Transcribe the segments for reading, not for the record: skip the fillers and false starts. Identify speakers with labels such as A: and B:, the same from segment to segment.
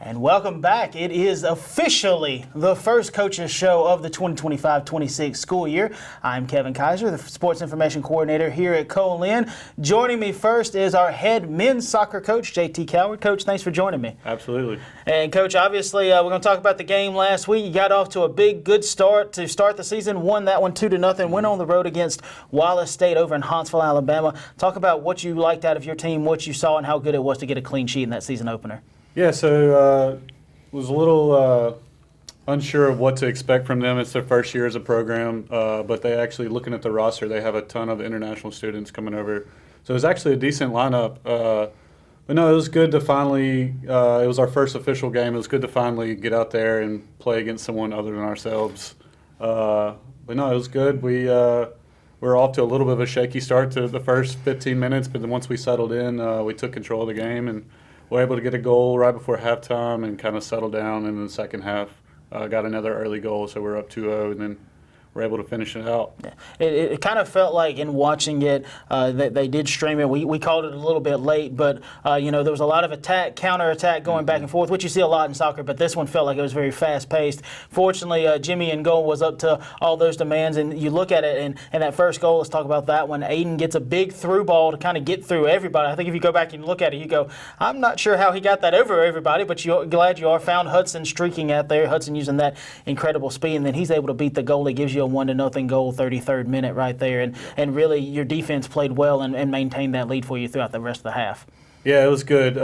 A: And welcome back. It is officially the first coaches show of the 2025-26 school year. I'm Kevin Kyzar, the Sports Information Coordinator here at Co-Lin. Joining me first is our head men's soccer coach, JT Coward. Coach, thanks for joining me.
B: Absolutely.
A: And Coach, obviously we're going to talk about the game last week. You got off to a good start to start the season, won that one 2-0, went on the road against Wallace State over in Huntsville, Alabama. Talk about what you liked out of your team, what you saw, and how good it was to get a clean sheet in that season opener.
B: Yeah, so was a little unsure of what to expect from them. It's their first year as a program, but they actually, looking at the roster, they have a ton of international students coming over. So it was actually a decent lineup. But no, it was good to finally, it was our first official game. It was good to finally get out there and play against someone other than ourselves. But no, it was good. We were off to a little bit of a shaky start to the first 15 minutes, but then once we settled in, we took control of the game and were able to get a goal right before halftime and kind of settle down in the second half. Got another early goal, so we're up 2-0, and then we're able to finish it out.
A: Yeah. It kind of felt like in watching it that they did stream it. We called it a little bit late, but there was a lot of attack, counter-attack going back and forth, which you see a lot in soccer, but this one felt like it was very fast-paced. Fortunately, Jimmy in goal was up to all those demands, and you look at it, and that first goal, let's talk about that one. Aiden gets a big through ball to kind of get through everybody. I think if you go back and look at it, you go, I'm not sure how he got that over everybody, but you're glad you are. Found Hudson streaking out there, Hudson using that incredible speed, and then he's able to beat the goalie, gives you a 1-0 goal, 33rd minute right there, and really your defense played well and maintained that lead for you throughout the rest of the half.
B: Yeah, it was good.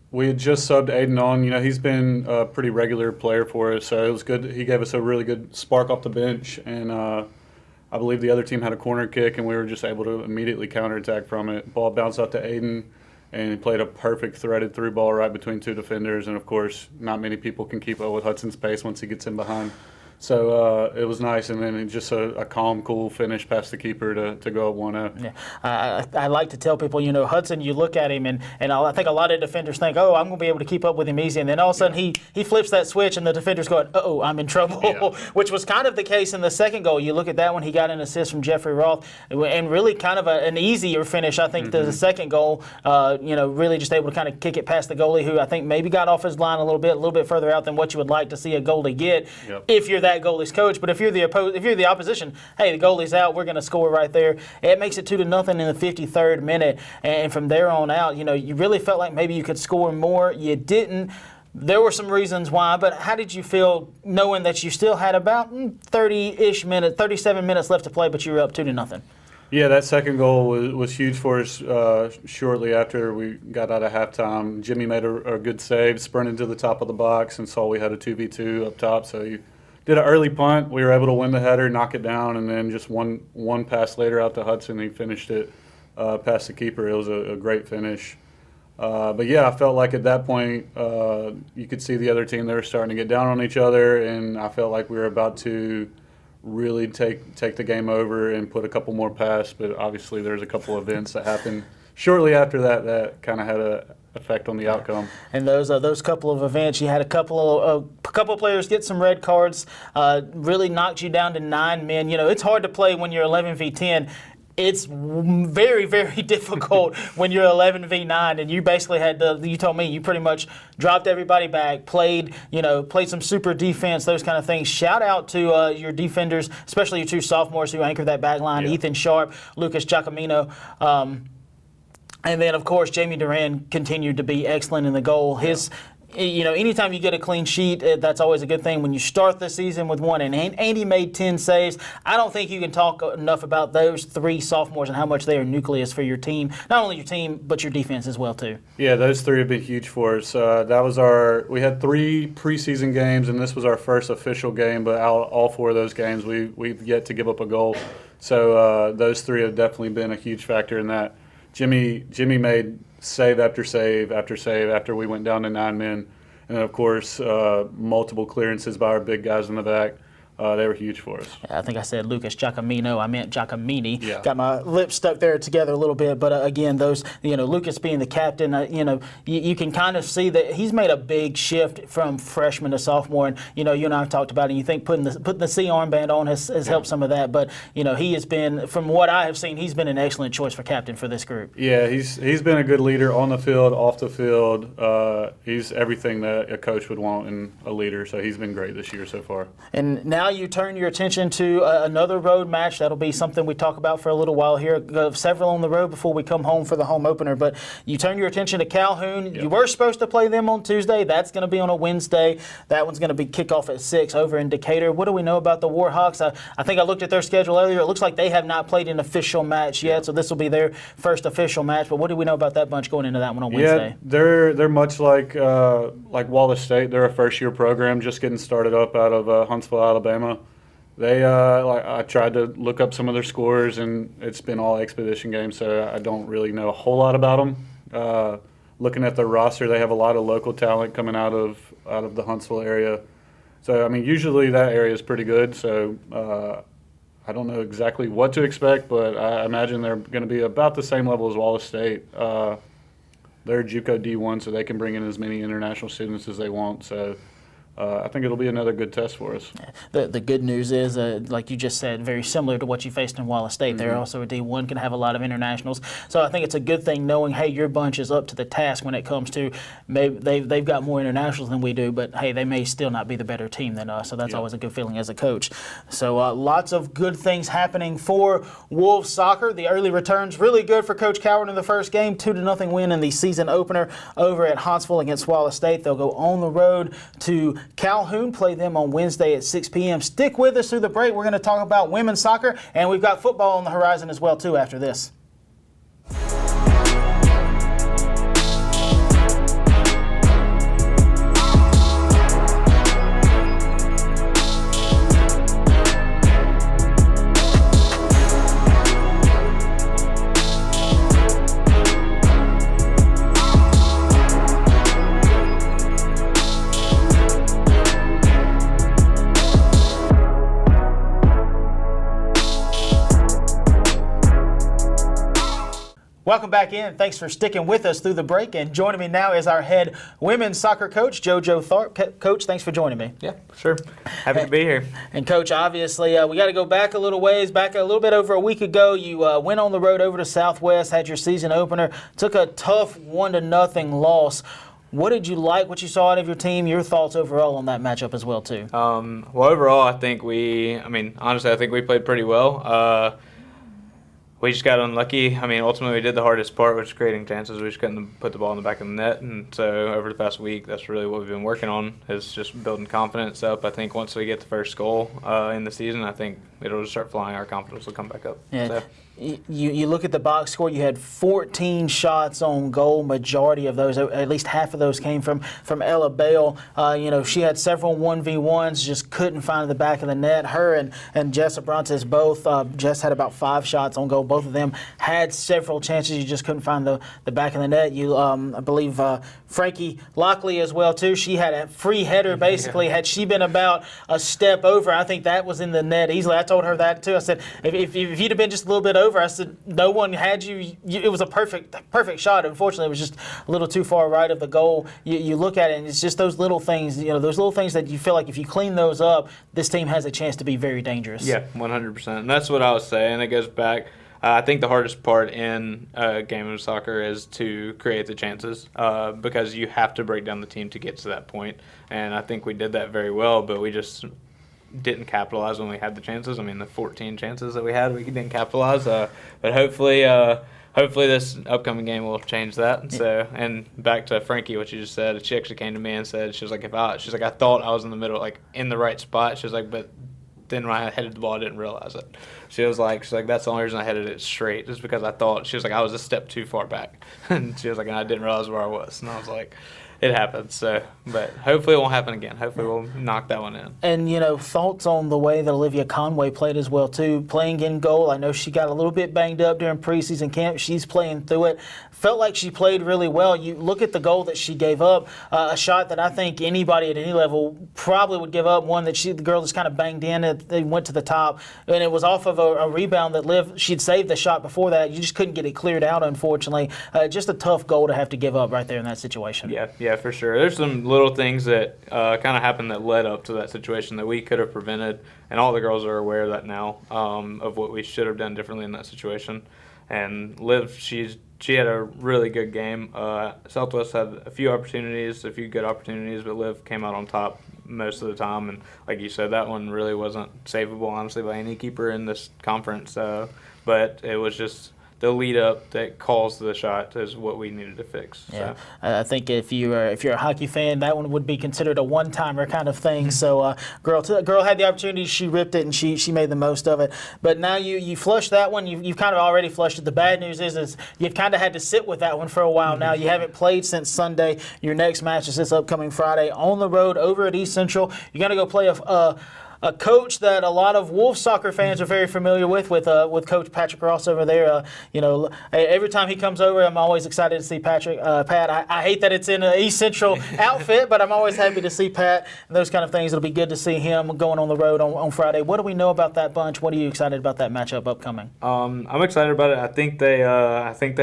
B: We had just subbed Aiden on. He's been a pretty regular player for us, so it was good. He gave us a really good spark off the bench, and I believe the other team had a corner kick, and we were just able to immediately counterattack from it. Ball bounced out to Aiden, and he played a perfect threaded through ball right between two defenders, and of course, not many people can keep up with Hudson's pace once he gets in behind. So it was nice, and then just a calm, cool finish past the keeper to go up 1-0.
A: Yeah, I like to tell people, Hudson, you look at him, and I think a lot of defenders think, oh, I'm going to be able to keep up with him easy, and then all of a sudden he flips that switch, and the defender's going, uh-oh, I'm in trouble, which was kind of the case in the second goal. You look at that one, he got an assist from Jeffrey Roth, and really kind of an easier finish, I think, the second goal, really just able to kind of kick it past the goalie, who I think maybe got off his line a little bit further out than what you would like to see a goalie get if you're that goalie's coach. But if you're the opposition, hey, the goalie's out, we're going to score right there. It makes it 2-0 in the 53rd minute, and from there on out, you really felt like maybe you could score more. You didn't. There were some reasons why, but how did you feel knowing that you still had about 37 minutes left to play, but you were up 2-0?
B: Yeah, that second goal was huge for us shortly after we got out of halftime. Jimmy made a good save, sprinted to the top of the box, and saw we had a 2v2 up top, so he did an early punt. We were able to win the header, knock it down, and then just one pass later out to Hudson, he finished it past the keeper. It was a great finish. But yeah, I felt like at that point you could see the other team, they were starting to get down on each other, and I felt like we were about to really take the game over and put a couple more past. But obviously there's a couple events that happened shortly after that kind of had an effect on the outcome.
A: And those couple of events, you had a couple of players get some red cards, really knocked you down to 9 men. It's hard to play when you're 11v10. It's very, very difficult when you're 11v9, and you basically you told me you pretty much dropped everybody back, played some super defense, those kind of things. Shout out to your defenders, especially your two sophomores who anchored that back line, Ethan Sharp, Lucas Giacomino. And then, of course, Jamie Duran continued to be excellent in the goal. Anytime you get a clean sheet, that's always a good thing. When you start the season with one, and Andy made 10 saves, I don't think you can talk enough about those three sophomores and how much they are nucleus for your team. Not only your team, but your defense as well, too.
B: Yeah, those three have been huge for us. We had 3 preseason games, and this was our first official game, but all 4 of those games, we've yet to give up a goal. So those 3 have definitely been a huge factor in that. Jimmy made save after save after save after we went down to 9 men. And then, of course, multiple clearances by our big guys in the back. they were huge for us.
A: I think I said Lucas Giacomino. I meant Giacomini.
B: Yeah.
A: Got my lips stuck there together a little bit. But again, those, Lucas being the captain, you can kind of see that he's made a big shift from freshman to sophomore. And, you and I have talked about it. And you think putting the C armband on has helped some of that. But, he has been, from what I have seen, he's been an excellent choice for captain for this group.
B: Yeah, he's been a good leader on the field, off the field. He's everything that a coach would want in a leader. So he's been great this year so far.
A: And now you turn your attention to another road match. That'll be something we talk about for a little while here. Several on the road before we come home for the home opener. But you turn your attention to Calhoun. Yep. You were supposed to play them on Tuesday. That's going to be on a Wednesday. That one's going to be kickoff at 6 over in Decatur. What do we know about the Warhawks? I think I looked at their schedule earlier. It looks like they have not played an official match yet, so this will be their first official match. But what do we know about that bunch going into that one on Wednesday?
B: Yeah, they're much like Wallace State. They're a first-year program just getting started up out of Huntsville, Alabama. They I tried to look up some of their scores, and it's been all expedition games, so I don't really know a whole lot about them. Looking at their roster, they have a lot of local talent coming out of the Huntsville area. So, I mean, usually that area is pretty good. So, I don't know exactly what to expect, but I imagine they're going to be about the same level as Wallace State. They're JUCO D1, so they can bring in as many international students as they want. So, I think it'll be another good test for us.
A: The good news is, like you just said, very similar to what you faced in Wallace State. Mm-hmm. They're also a D1, can have a lot of internationals. So I think it's a good thing knowing, hey, your bunch is up to the task when it comes to maybe they've got more internationals than we do, but, hey, they may still not be the better team than us. So that's always a good feeling as a coach. So lots of good things happening for Wolves soccer. The early returns really good for Coach Coward in the first game, 2-0 win in the season opener over at Huntsville against Wallace State. They'll go on the road to Calhoun, play them on Wednesday at 6 p.m. Stick with us through the break. We're going to talk about women's soccer, and we've got football on the horizon as well, too, after this. Welcome back in. Thanks for sticking with us through the break. And joining me now is our head women's soccer coach, Joe Joe Tharp. Coach, thanks for joining me.
C: Yeah, sure. Happy to be here.
A: And Coach, obviously, we got to go back a little ways. Back a little bit over a week ago, you went on the road over to Southwest, had your season opener, took a tough 1-0 loss. What did you like, what you saw out of your team, your thoughts overall on that matchup as well, too?
C: Well, overall, I think honestly, I think we played pretty well. We just got unlucky. I mean, ultimately, we did the hardest part, which is creating chances. We just couldn't put the ball in the back of the net. And so over the past week, that's really what we've been working on, is just building confidence up. I think once we get the first goal in the season, I think it'll just start flying. Our confidence will come back up.
A: Yeah.
C: So.
A: You look at the box score, you had 14 shots on goal. Majority of those, at least half of those, came from Ella Bale. She had several 1v1s, just couldn't find the back of the net. Her and Jessa Brontes both, Jess had about 5 shots on goal. Both of them had several chances. You just couldn't find the back of the net. I believe Frankie Lockley as well, too. She had a free header, basically. Had she been about a step over, I think that was in the net easily. I told her that, too. I said, if you'd have been just a little bit over, I said, no one had you. It was a perfect shot. Unfortunately, it was just a little too far right of the goal. You look at it, and it's just those little things, those little things that you feel like if you clean those up, this team has a chance to be very dangerous.
C: Yeah, 100%. And that's what I was saying. It goes back. I think the hardest part in a game of soccer is to create the chances because you have to break down the team to get to that point. And I think we did that very well, but we just didn't capitalize when we had the chances. I mean, the 14 chances that we had, we didn't capitalize. But hopefully this upcoming game will change that. And so, and back to Frankie, what you just said, she actually came to me and said, she was like, I thought I was in the middle, like in the right spot. She was like, but then when I headed the ball, I didn't realize it. She's like, that's the only reason I headed it straight, just because I thought, she was like, I was a step too far back. And she was like, and I didn't realize where I was. And I was like, it happens. So, but hopefully it won't happen again. Hopefully we'll knock that one in.
A: And, thoughts on the way that Olivia Conway played as well, too, playing in goal. I know she got a little bit banged up during preseason camp. She's playing through it. Felt like she played really well. You look at the goal that she gave up, a shot that I think anybody at any level probably would give up, one that the girl just kind of banged in. They went to the top, and it was off of a rebound that she'd saved the shot before that. You just couldn't get it cleared out, unfortunately. Just a tough goal to have to give up right there in that situation.
C: Yeah, for sure. There's some little things that kind of happened that led up to that situation that we could have prevented, and all the girls are aware of that now, of what we should have done differently in that situation. And Liv, she had a really good game. Southwest had a few good opportunities, but Liv came out on top most of the time. And like you said, that one really wasn't savable, honestly, by any keeper in this conference. But it was just the lead up that caused the shot is what we needed to fix.
A: Yeah,
C: so.
A: I think if you're a hockey fan, that one would be considered a one-timer kind of thing. So, girl had the opportunity, she ripped it, and she made the most of it. But now you flushed that one. You've kind of already flushed it. The bad news is you've kind of had to sit with that one for a while now. You haven't played since Sunday. Your next match is this upcoming Friday on the road over at East Central. You're going to go play a coach that a lot of Wolves soccer fans are very familiar with Coach Patrick Ross over there. Every time he comes over, I'm always excited to see Pat. I hate that it's in an East Central outfit, but I'm always happy to see Pat and those kind of things. It'll be good to see him going on the road on Friday. What do we know about that bunch? What are you excited about that matchup upcoming?
C: I'm excited about it. I think they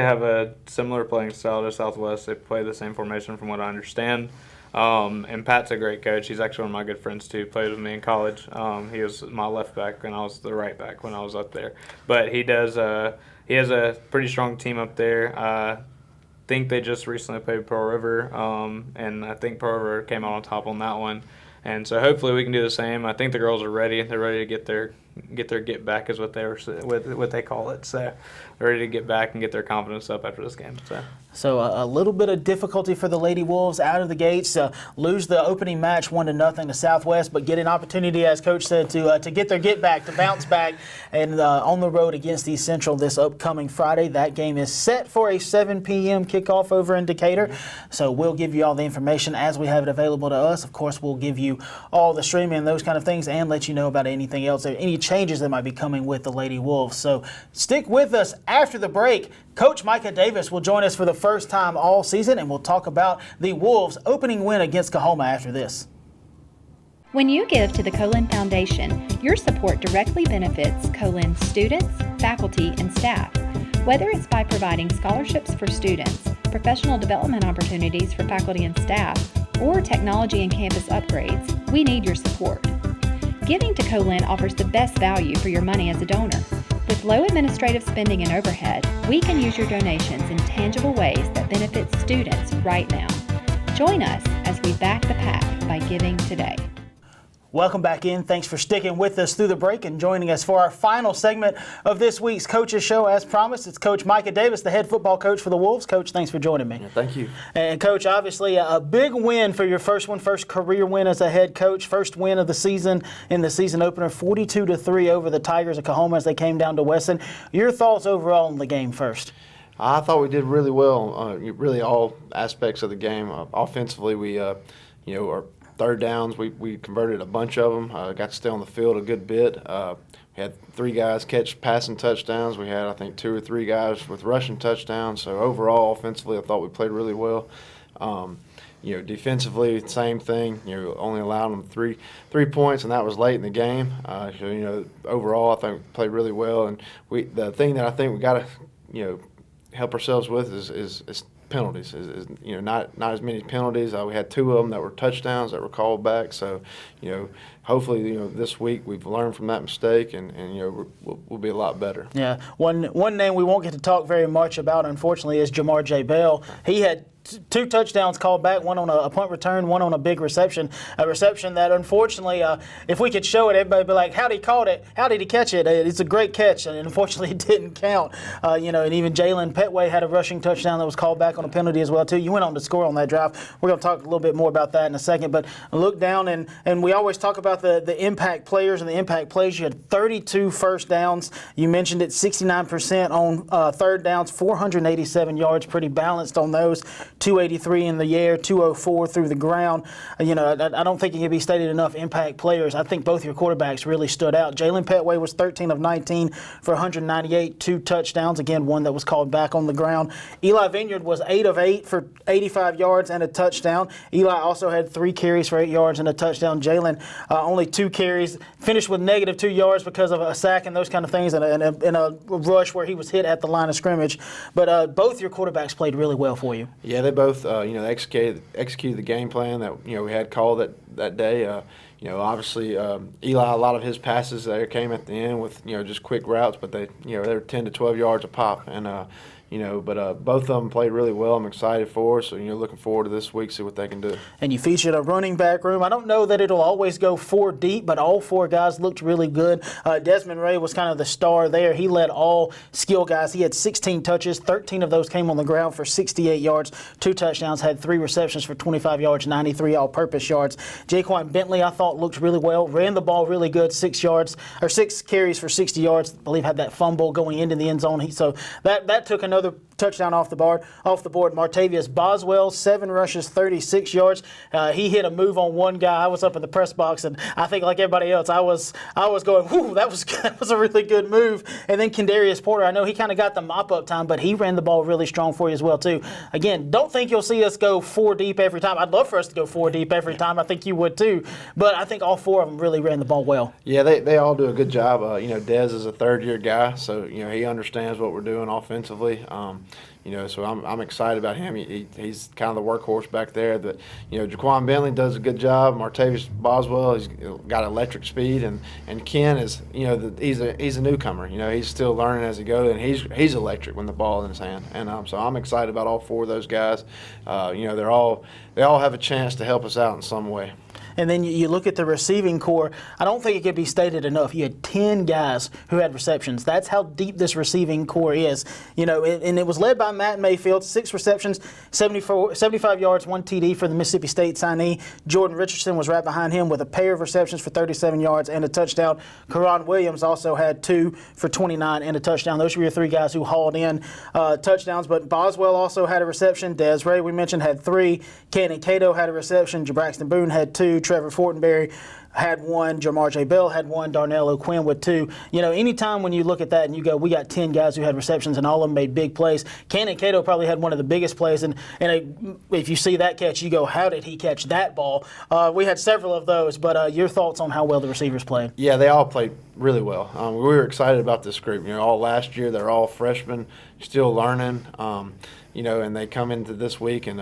C: have a similar playing style to Southwest. They play the same formation from what I understand. And Pat's a great coach. He's actually one of my good friends too. Played with me in college. He was my left back and I was the right back when I was up there. But he has a pretty strong team up there. I think they just recently played Pearl River, and I think Pearl River came out on top on that one. And so hopefully we can do the same. I think the girls are ready. They're ready to get their get is what they call it. So they're ready to get back and get their confidence up after this game.
A: So a little bit of difficulty for the Lady Wolves out of the gates. Lose the opening match 1-0 to Southwest, but get an opportunity, as Coach said, to get their get back, to bounce back, and on the road against East Central this upcoming Friday. That game is set for a 7 p.m. kickoff over in Decatur. So we'll give you all the information as we have it available to us. Of course, we'll give you all the streaming and those kind of things, and let you know about anything else, or any changes that might be coming with the Lady Wolves. So stick with us after the break. Coach Micah Davis will join us for the first time all season, and we'll talk about the Wolves' opening win against Coahoma after this.
D: When you give to the Co-Lin Foundation, your support directly benefits Co-Lin students, faculty, and staff. Whether it's by providing scholarships for students, professional development opportunities for faculty and staff, or technology and campus upgrades, we need your support. Giving to Co-Lin offers the best value for your money as a donor. With low administrative spending and overhead, we can use your donations in tangible ways that benefit students right now. Join us as we back the pack by giving today.
A: Welcome back in. Thanks for sticking with us through the break and joining us for our final segment of this week's Coaches Show. As promised, it's Coach Micah Davis, the head football coach for the Wolves. Coach, thanks for joining me.
E: Yeah, thank you.
A: And Coach, obviously a big win for your first career win as a head coach, first win of the season in the season opener, 42-3 over the Tigers of Coahoma as they came down to Weston. Your thoughts overall on the game first?
E: I thought we did really well, really all aspects of the game. Offensively, we, our third downs, we converted a bunch of them, got to stay on the field a good bit. We had 3 guys catch passing touchdowns. We had, I think, 2 or 3 guys with rushing touchdowns. So overall, offensively, I thought we played really well. Defensively, same thing. Only allowed them 3 points, and that was late in the game. Overall, I think we played really well. And the thing that I think we got to, help ourselves with is penalties. Not as many penalties. We had 2 of them that were touchdowns that were called back. So, hopefully, this week we've learned from that mistake, and we'll be a lot better.
A: Yeah. One name we won't get to talk very much about, unfortunately, is Jamar J. Bell. He had 2 touchdowns called back, one on a punt return, one on a big reception. A reception that, unfortunately, if we could show it, everybody would be like, how did he caught it? How did he catch it? It's a great catch, and unfortunately it didn't count. And even Jalen Petway had a rushing touchdown that was called back on a penalty as well, too. You went on to score on that drive. We're going to talk a little bit more about that in a second, but look down, and we always talk about the impact players and the impact plays. You had 32 first downs. You mentioned it, 69% on third downs, 487 yards, pretty balanced on those. 283 in the air, 204 through the ground. I don't think it can be stated enough. Impact players. I think both your quarterbacks really stood out. Jalen Petway was 13 of 19 for 198, 2 touchdowns. Again, one that was called back on the ground. Eli Vineyard was 8 of 8 for 85 yards and a touchdown. Eli also had 3 carries for 8 yards and a touchdown. Jalen only 2 carries, finished with -2 yards because of a sack and those kind of things, and a rush where he was hit at the line of scrimmage. But both your quarterbacks played really well for you.
E: Yeah, they both they executed the game plan that we had called that day. Obviously Eli, a lot of his passes there came at the end with just quick routes, but they were 10 to 12 yards a pop, and but both of them played really well. I'm excited for us. So, looking forward to this week, see what they can do. And
A: you featured a running back room. I don't know that it'll always go 4 deep, but all 4 guys looked really good. Desmond Ray was kind of the star there. He led all skill guys. He had 16 touches. 13 of those came on the ground for 68 yards, 2 touchdowns, had 3 receptions for 25 yards, 93 all-purpose yards. Jaquan Bentley, I thought, looked really well. Ran the ball really good, 6 carries for 60 yards. I believe had that fumble going into the end zone. So that took another touchdown off the board. Martavius Boswell, 7 rushes, 36 yards. He hit a move on one guy. I was up in the press box, and I think like everybody else, I was going, whoo, that was a really good move. And then Kendarius Porter, I know he kind of got the mop-up time, but he ran the ball really strong for you as well, too. Again, don't think you'll see us go 4 deep every time. I'd love for us to go 4 deep every time. I think you would, too. But I think all 4 of them really ran the ball well.
E: Yeah, they all do a good job. Dez is a third-year guy, so, he understands what we're doing offensively. So I'm excited about him. He's kind of the workhorse back there. But Jaquan Bentley does a good job. Martavius Boswell, he's got electric speed, and Ken is he's a newcomer. He's still learning as he goes, and he's electric when the ball in his hand. And so I'm excited about all 4 of those guys. They all have a chance to help us out in some way.
A: And then you look at the receiving core. I don't think it could be stated enough. You had 10 guys who had receptions. That's how deep this receiving core is. And it was led by Matt Mayfield, 6 receptions, 75 yards, 1 TD for the Mississippi State signee. Jordan Richardson was right behind him with a pair of receptions for 37 yards and a touchdown. Karan Williams also had 2 for 29 and a touchdown. Those were your 3 guys who hauled in touchdowns. But Boswell also had a reception. Des Ray, we mentioned, had 3. Cannon Cato had a reception. Jabraxton Boone had 2. Trevor Fortenberry had 1, Jamar J. Bell had 1, Darnell O'Quinn with 2. Anytime when you look at that and you go, we got 10 guys who had receptions and all of them made big plays. Cannon Cato probably had one of the biggest plays, and if you see that catch, you go, how did he catch that ball? We had several of those, but your thoughts on how well the receivers played?
E: Yeah, they all played really well. We were excited about this group. All last year, they're all freshmen, still learning. And they come into this week, and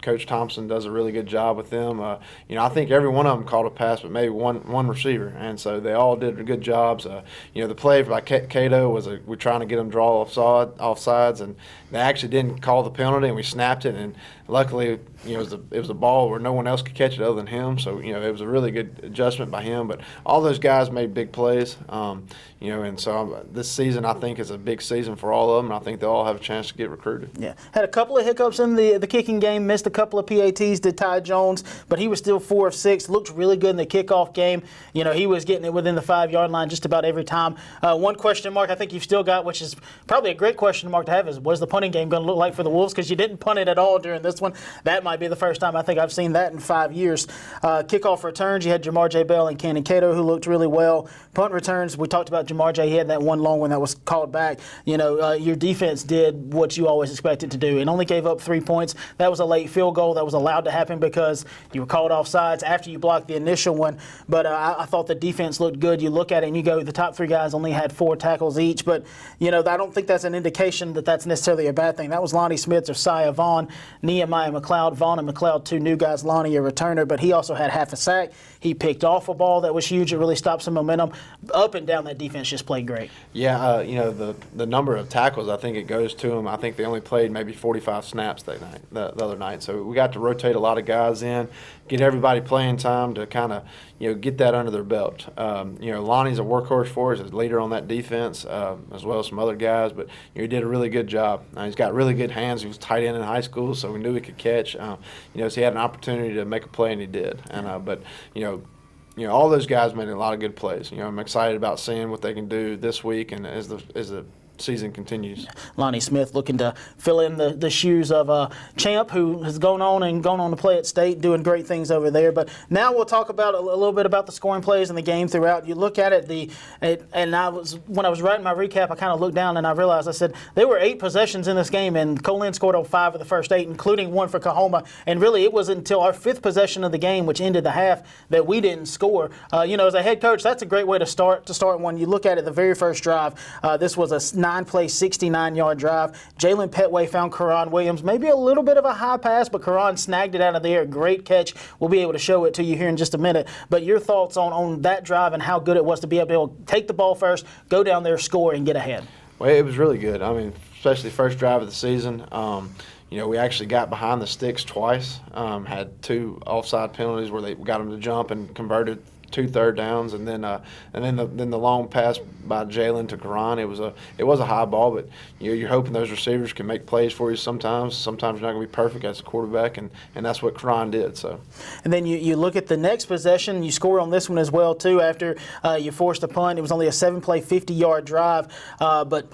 E: Coach Thompson does a really good job with them. I think every one of them caught a pass, but maybe one receiver, and so they all did good jobs. The play by Cato was we're trying to get them draw offsides, and they actually didn't call the penalty, and we snapped it, and luckily it was a ball where no one else could catch it other than him. So it was a really good adjustment by him. But all those guys made big plays. And so this season I think is a big season for all of them. And I think they'll all have a chance to get recruited.
A: Yeah, had a couple of hiccups in the kicking game. Missed a couple of PATs to Ty Jones, but he was still 4 of 6. Looked really good in the kickoff game. He was getting it within the 5-yard line just about every time. One question mark I think you've still got, which is probably a great question mark to have, is what is the punting game going to look like for the Wolves? Because you didn't punt it at all during this one. That might be the first time I think I've seen that in 5 years. Kickoff returns, you had Jamar J. Bell and Cannon Cato who looked really well. Punt returns, we talked about Jamar J. He had that one long one that was called back. Your defense did what you always expected to do and only gave up 3 points. That was a late field goal that was allowed to happen because you were called offsides after you blocked the initial one. But I thought the defense looked good. You look at it and you go, the top 3 guys only had 4 tackles each. But, I don't think that's an indication that that's necessarily a bad thing. That was Lonnie Smith, Josiah Vaughn, Nehemiah McLeod. Vaughn and McLeod, 2 new guys. Lonnie, a returner, but he also had half a sack. He picked off a ball that was huge. It really stopped some momentum. Up and down, that defense just played great.
E: Yeah, the number of tackles, I think it goes to them. I think they only played maybe 45 snaps the other night. So we got to rotate a lot of guys in, get everybody playing time to kind of, get that under their belt. Lonnie's a workhorse for us, as leader on that defense, as well as some other guys. But he did a really good job. He's got really good hands. He was tight end in high school, so we knew he could catch. So he had an opportunity to make a play, and he did. But all those guys made a lot of good plays. I'm excited about seeing what they can do this week, and as the season continues.
A: Lonnie Smith looking to fill in the shoes of Champ, who has gone on to play at State, doing great things over there. But now we'll talk about a little bit about the scoring plays in the game throughout. You look at it, when I was writing my recap, I kind of looked down and I realized, I said, there were 8 possessions in this game, and Co-Lin scored on 5 of the first 8, including 1 for Kahoma. And really, it was until our 5th possession of the game, which ended the half, that we didn't score. As a head coach, that's a great way to start one. You look at it, the very first drive, this was a 9-play, 69-yard drive. Jalen Petway found Karan Williams, maybe a little bit of a high pass, but Karan snagged it out of the air. Great catch. We'll be able to show it to you here in just a minute. But your thoughts on that drive and how good it was to be able to take the ball first, go down there, score, and get ahead?
E: Well, it was really good. I mean, especially first drive of the season. We actually got behind the sticks twice. Had 2 offside penalties where they got them to jump and converted 2 third downs, and then the long pass by Jalen to Karan. It was a high ball, but you're hoping those receivers can make plays for you sometimes. Sometimes you're not going to be perfect as a quarterback, and that's what Karan did. So. And
A: then you look at the next possession. You score on this one as well too. After you forced a punt, it was only a 7-play, 50-yard drive, but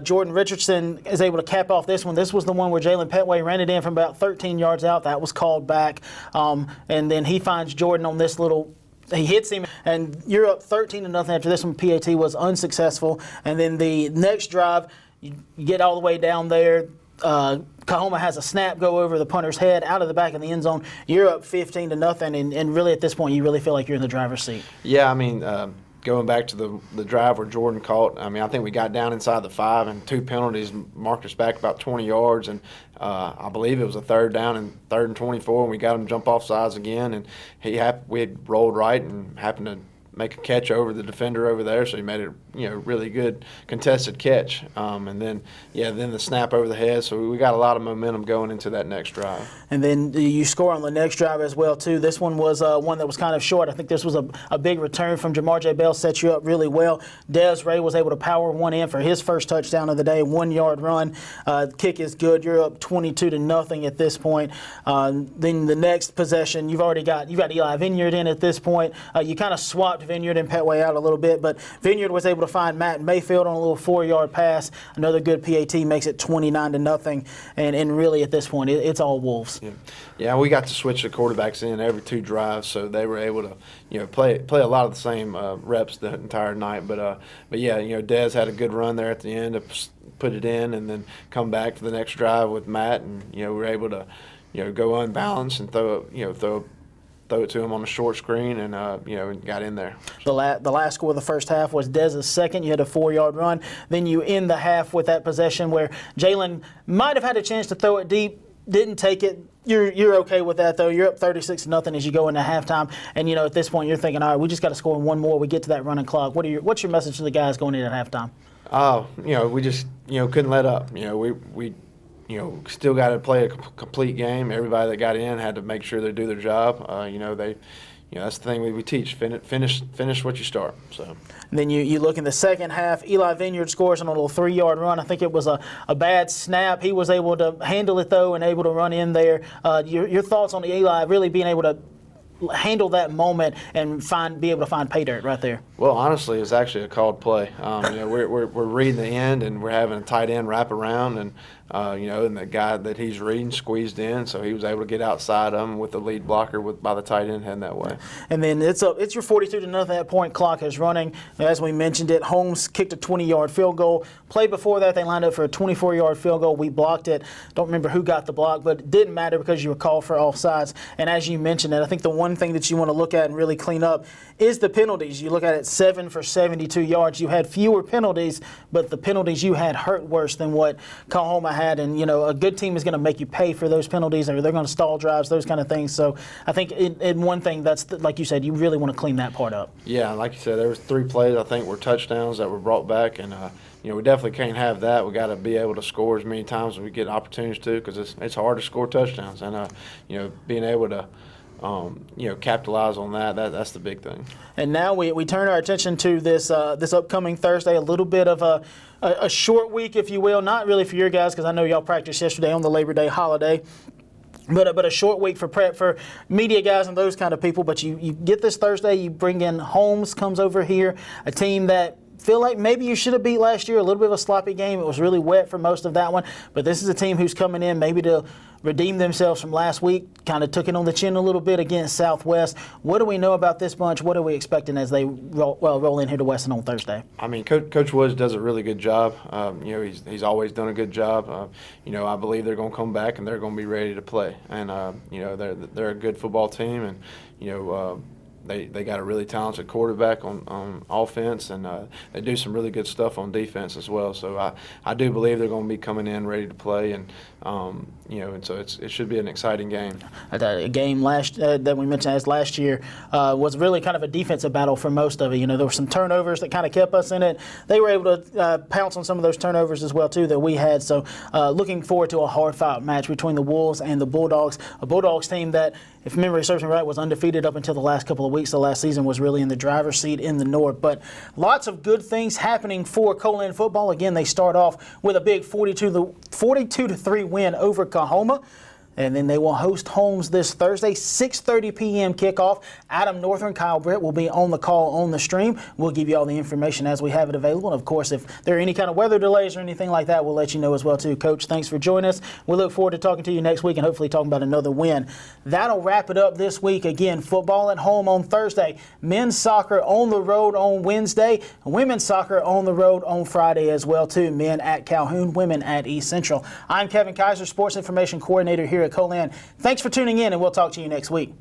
A: Jordan Richardson is able to cap off this one. This was the one where Jalen Petway ran it in from about 13 yards out. That was called back, and then he finds Jordan on this little. He hits him, and you're up 13-0 after this one. PAT was unsuccesscul. And then the next drive, you get all the way down there. Kahoma has a snap go over the punter's head out of the back of the end zone. You're up 15-0, and really at this point, you really feel like you're in the driver's seat.
E: Yeah, I mean, going back to the drive where Jordan caught, I mean, I think we got down inside the 5, and 2 penalties marked us back about 20 yards, and I believe it was a 3rd down and 3rd and 24, and we got him jump off sides again, and we had rolled right and happened to make a catch over the defender over there, so he made it, really good contested catch. And then the snap over the head, so we got a lot of momentum going into that next drive.
A: And then you score on the next drive as well, too. This one was one that was kind of short. I think this was a big return from Jamar J. Bell, set you up really well. Des Ray was able to power one in for his first touchdown of the day, 1-yard run. Kick is good. You're up 22-0 at this point. Then the next possession, you've got Eli Vineyard in at this point. You kind of swapped Vineyard and Petway out a little bit, but Vineyard was able to find Matt Mayfield on a little 4-yard pass. Another good PAT makes it 29-0, and really at this point it's all Wolves.
E: Yeah, we got to switch the quarterbacks in every 2 drives, so they were able to play a lot of the same reps the entire night. But yeah, Dez had a good run there at the end to put it in, and then come back for the next drive with Matt, and we were able to go unbalanced and throw it to him on a short screen, and got in there.
A: The last score of the first half was Dez's second. You had a 4-yard run. Then you end the half with that possession where Jalen might have had a chance to throw it deep, didn't take it. You're okay with that, though. You're up 36-0 as you go into halftime, and at this point you're thinking, all right, we just got to score one more. We get to that running clock. What's your message to the guys going into halftime?
E: We just couldn't let up. We still got to play a complete game. Everybody that got in had to make sure they do their job. That's the thing we teach. Finish what you start. So.
A: And then you look in the second half. Eli Vineyard scores on a little 3-yard run. I think it was a bad snap. He was able to handle it though and able to run in there. Your thoughts on Eli really being able to handle that moment and be able to find pay dirt right there?
E: Well, honestly, it's actually a called play. We're reading the end, and we're having a tight end wrap around, and and the guy that he's reading squeezed in, so he was able to get outside him with the lead blocker by the tight end heading that way.
A: And then it's your 42-0. That point clock is running. As we mentioned it, Holmes kicked a 20-yard field goal. Play before that, they lined up for a 24-yard field goal. We blocked it. Don't remember who got the block, but it didn't matter because you were called for offsides. And as you mentioned it, I think the one thing that you want to look at and really clean up is the penalties. You look at it, 7 for 72 yards. You had fewer penalties, but the penalties you had hurt worse than what Kahoma had. And, a good team is going to make you pay for those penalties, or they're going to stall drives, those kind of things. So I think in one thing, that's like you said, you really want to clean that part up.
E: Yeah, like you said, there was 3 plays I think were touchdowns that were brought back, and we definitely can't have that. We got to be able to score as many times as we get opportunities to, because it's hard to score touchdowns, and being able to capitalize on that's the big thing. And
A: now we turn our attention to this upcoming Thursday, a little bit of a short week, if you will. Not really for your guys, because I know y'all practiced yesterday on the Labor Day holiday. But a short week for prep for media guys and those kind of people. But you get this Thursday, you bring in Holmes, comes over here, a team that feel like maybe you should have beat last year. A little bit of a sloppy game. It was really wet for most of that one. But this is a team who's coming in maybe to redeem themselves from last week. Kind of took it on the chin a little bit against Southwest. What do we know about this bunch? What are we expecting as they roll in here to Weston on Thursday?
E: I mean, Coach Woods does a really good job. He's always done a good job. I believe they're going to come back and they're going to be ready to play. And they're a good football team, and They got a really talented quarterback on offense, and they do some really good stuff on defense as well. So I do believe they're going to be coming in ready to play, and so it should be an exciting game.
A: A game that we mentioned as last year was really kind of a defensive battle for most of it. There were some turnovers that kind of kept us in it. They were able to pounce on some of those turnovers as well too that we had. So looking forward to a hard-fought match between the Wolves and the Bulldogs. A Bulldogs team that, if memory serves me right, was undefeated up until the last couple of weeks. The last season was really in the driver's seat in the North. But lots of good things happening for Co-Lin football. Again, they start off with a big 42-3 win over Kahoma. And then they will host Holmes this Thursday, 6:30 p.m. kickoff. Adam Northern, Kyle Brett will be on the call on the stream. We'll give you all the information as we have it available. And, of course, if there are any kind of weather delays or anything like that, we'll let you know as well, too. Coach, thanks for joining us. We look forward to talking to you next week and hopefully talking about another win. That'll wrap it up this week. Again, football at home on Thursday, men's soccer on the road on Wednesday, women's soccer on the road on Friday as well, too. Men at Calhoun, women at East Central. I'm Kevin Kyzar, Sports Information Coordinator here at Co-Lin. Thanks for tuning in, and we'll talk to you next week.